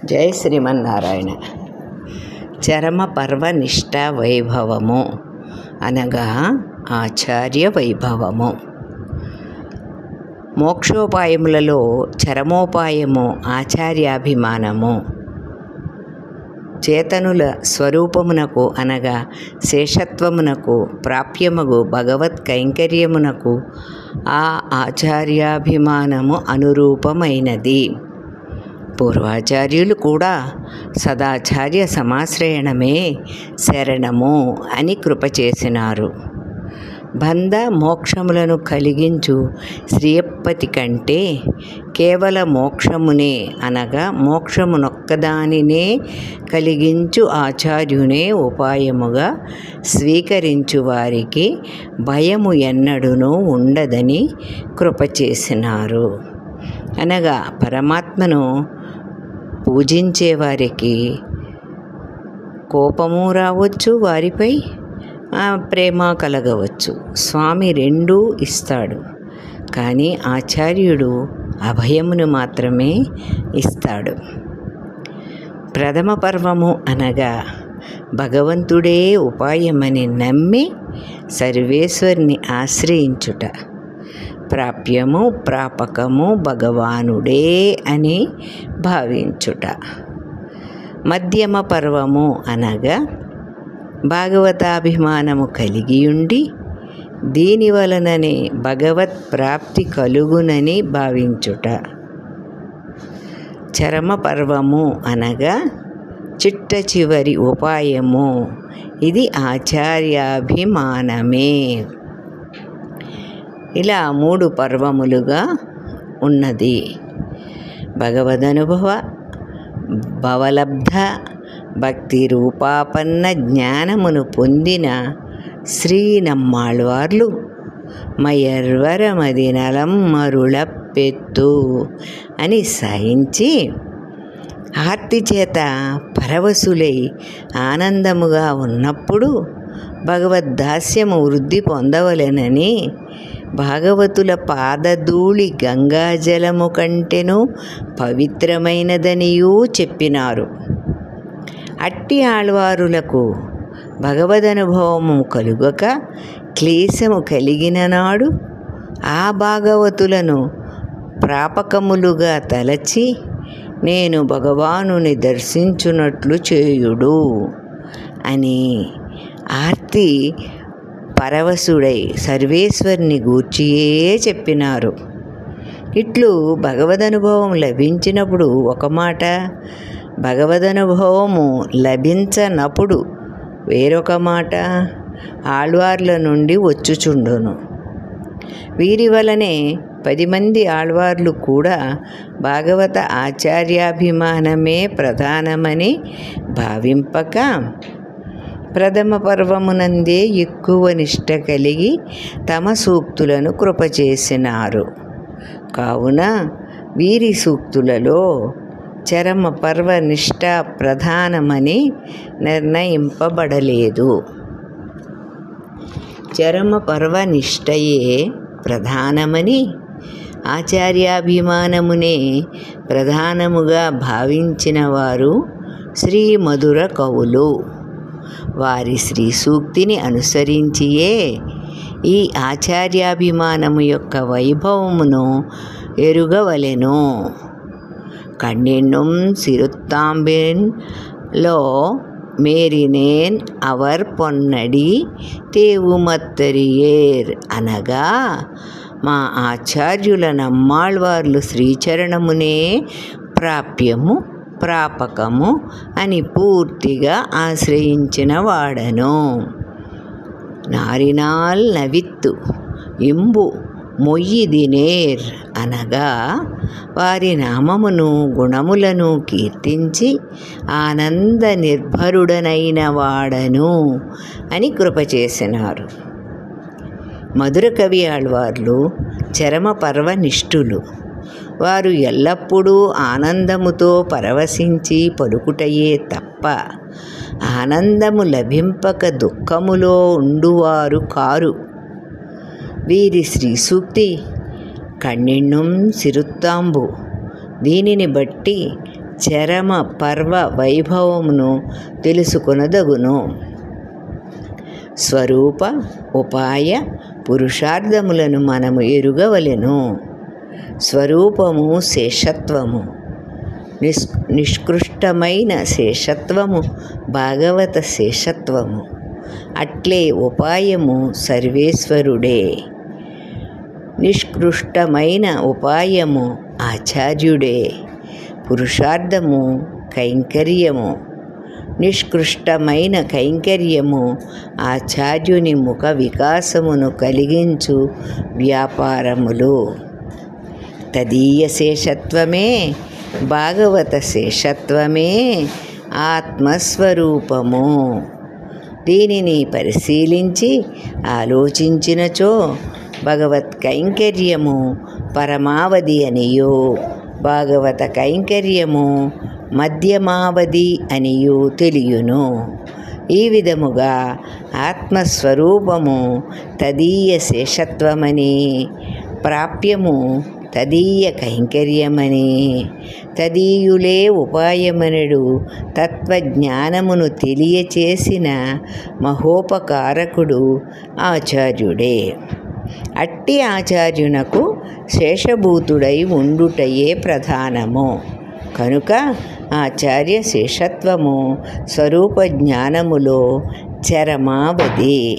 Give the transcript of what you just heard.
జై శ్రీమన్నారాయణ. చరమ పర్వనిష్ట వైభవము అనగా ఆచార్య వైభవము. మోక్షోపాయములలో చరమోపాయము ఆచార్యాభిమానము. చేతనుల స్వరూపమునకు అనగా శేషత్వమునకు ప్రాప్యమగు భగవత్ కైంకర్యమునకు ఆ ఆచార్యాభిమానము అనురూపమైనది. పూర్వాచార్యులు కూడా సదాచార్య సమాశ్రయణమే శరణము అని కృప చేసినారు. బంధ మోక్షములను కలిగించు శ్రీయప్పతి కంటే కేవల మోక్షమునే అనగా మోక్షమునొక్కదానినే కలిగించు ఆచార్యునే ఉపాయముగా స్వీకరించు వారికి భయము ఎన్నడూనూ ఉండదని కృప చేసినారు. అనగా పరమాత్మను పూజించే వారికి కోపము రావచ్చు, వారిపై ప్రేమ కలగవచ్చు. స్వామి రెండూ ఇస్తాడు, కానీ ఆచార్యుడు అభయమును మాత్రమే ఇస్తాడు. ప్రథమ పర్వము అనగా భగవంతుడే ఉపాయమని నమ్మి సర్వేశ్వరుని ఆశ్రయించుట. ప్రాప్యము ప్రాపకము భగవానుడే అని భావించుట. మధ్యమ పర్వము అనగా భాగవతాభిమానము కలిగియుండి దీని వలననే భగవత్ ప్రాప్తి కలుగునని భావించుట. చరమ పర్వము అనగా చిట్ట చివరి ఉపాయము. ఇది ఆచార్యాభిమానమే. ఇలా 3 పర్వములుగా ఉన్నది. భగవదనుభవ, భవలబ్ధ, భక్తి రూపాపన్న జ్ఞానమును పొందిన శ్రీ నమ్మాళ్వార్లు మయర్వరమది నలమ్మరుళప్పెత్తు అని సహించి ఆర్తి చేత పరవశులై ఆనందముగా ఉన్నప్పుడు భగవద్దాస్యము వృద్ధి పొందవలెనని భాగవతుల పాదధూళి గంగాజలము కంటెను పవిత్రమైనదనియూ చెప్పినారు. అట్టి ఆళ్వారులకు భగవదనుభవము కలుగక క్లేశము కలిగిన నాడు ఆ భాగవతులను ప్రాపకములుగా తలచి నేను భగవానుని దర్శించున్నట్లు చేయుడు అని ఆర్తి పరవశుడై సర్వేశ్వరుని గూర్చియే చెప్పినారు. ఇట్లు భగవదనుభవం లభించినప్పుడు ఒక మాట, భగవదనుభవము లభించనప్పుడు వేరొక మాట ఆళ్వార్ల నుండి వచ్చుచుండును. వీరి వలనే 10 మంది ఆళ్వార్లు కూడా భాగవత ఆచార్యాభిమానమే ప్రధానమని భావింపక ప్రథమ పర్వమునందే ఎక్కువ నిష్ట కలిగి తమ సూక్తులను కృప చేసినారు. కావున వీరి సూక్తులలో చరమ పర్వ నిష్ట ప్రధానమని నిర్ణయింపబడలేదు. చరమ పర్వ నిష్టయే ప్రధానమని ఆచార్యాభిమానమునే ప్రధానముగా భావించిన వారు శ్రీ మధుర కవులు. వారి శ్రీ సూక్తిని అనుసరించియే ఈ ఆచార్యాభిమానము యొక్క వైభవమును ఎరుగవలెను. కన్నెన్నుం సిరుత్తాంబెన్ లో మేరినేన్ అవర్ పొన్నడి తేవుమత్తరియేర్ అనగా మా ఆచార్యుల నమ్మాళ్వార్లు శ్రీచరణమునే ప్రాప్యము ప్రాపకము అని పూర్తిగా ఆశ్రయించిన వాడను. నారినాల్ నవిత్తు ఇంబు మొయ్యిదినేర్ అనగా వారి నామమును గుణములను కీర్తించి ఆనంద నిర్భరుడనైన వాడను అని కృప చేసినారు. మధుర కవి ఆళ్వార్లు చరమ పర్వనిష్ఠులు. వారు ఎల్లప్పుడూ ఆనందముతో పరవశించి పలుకుటయే తప్ప ఆనందము లభింపక దుఃఖములో ఉండువారు కారు. వీరి శ్రీ సూక్తి కన్నెన్నుం సిరుత్తాంబు దీనిని బట్టి చరమ పర్వ వైభవమును తెలుసుకొనదగును. స్వరూప ఉపాయ పురుషార్థములను మనము ఎరుగవలెను. స్వరూపము శేషత్వము, నిష్కృష్టమైన శేషత్వము భాగవత శేషత్వము. అట్లే ఉపాయము సర్వేశ్వరుడే. నిష్కృష్టమైన ఉపాయము ఆచార్యుడే. పురుషార్థము కైంకర్యము. నిష్కృష్టమైన కైంకర్యము ఆచార్యుని ముఖ వికాసమును కలిగించు వ్యాపారములు. తదీయ శేషత్వమే భాగవత శేషత్వమే ఆత్మస్వరూపము. దీనిని పరిశీలించి ఆలోచించినచో భగవత్ కైంకర్యము పరమావధి అనియు, భాగవత కైంకర్యము మధ్యమావధి అనియు తెలియును. ఈ విధముగా ఆత్మస్వరూపము తదీయ శేషత్వమని, ప్రాప్యము తదీయ కైంకర్యమని, తదీయులే ఉపాయమనుడు తత్వజ్ఞానమును తెలియచేసిన మహోపకారకుడు ఆచార్యుడే. అట్టి ఆచార్యునకు శేషభూతుడై ఉండుటయే ప్రధానము. కనుక ఆచార్య శేషత్వము స్వరూప జ్ఞానములో చరమావధి.